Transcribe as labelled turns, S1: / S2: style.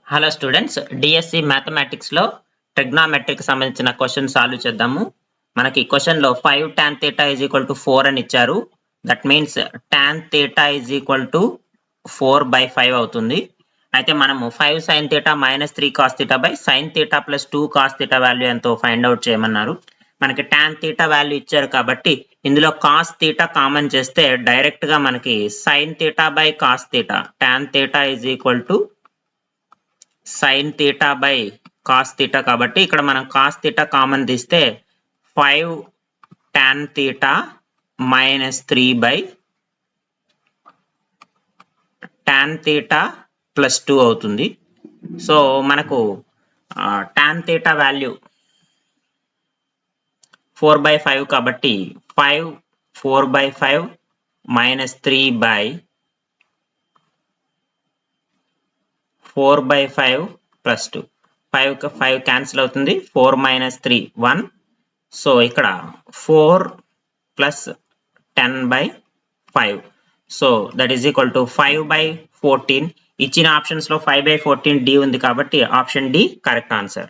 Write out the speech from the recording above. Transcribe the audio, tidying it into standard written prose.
S1: Hello students, DSC mathematics లో trigonometric సంబంధించిన question solve చేద్దాము. మనకి క్వశ్చన్ లో 5 tan theta is equal to 4 అని ఇచ్చారు. That means tan theta is equal to 4/5 అవుతుంది. అయితే మనము 5 sin theta minus 3 cos theta by sin theta plus 2 cos theta value ఎంతో ఫైండ్ అవుట్ చేయమన్నారు. మనకి tan theta వాల్యూ ఇచ్చారు కాబట్టి ఇందులో cos theta కామన్ చేస్తే డైరెక్ట్ గా మనకి sin theta by cos theta, tan theta is equal to sin theta by cos theta కాబట్టి ఇక్కడ మనం cos theta కామన్ తీస్తే 5 tan theta minus 3 by tan theta plus 2 అవుతుంది. సో మనకు tan theta వాల్యూ 4/5 కాబట్టి 5 4/5 minus 3 by 4/5 plus 2. 5 క్యాన్సిల్ అవుతుంది. 4 minus 3 1. So ఇక్కడ 4 plus 10/5. So that is equal to 5/14. ఇచ్చిన ఆప్షన్స్ లో 5/14 డి ఉంది కాబట్టి ఆప్షన్ డి కరెక్ట్ ఆన్సర్.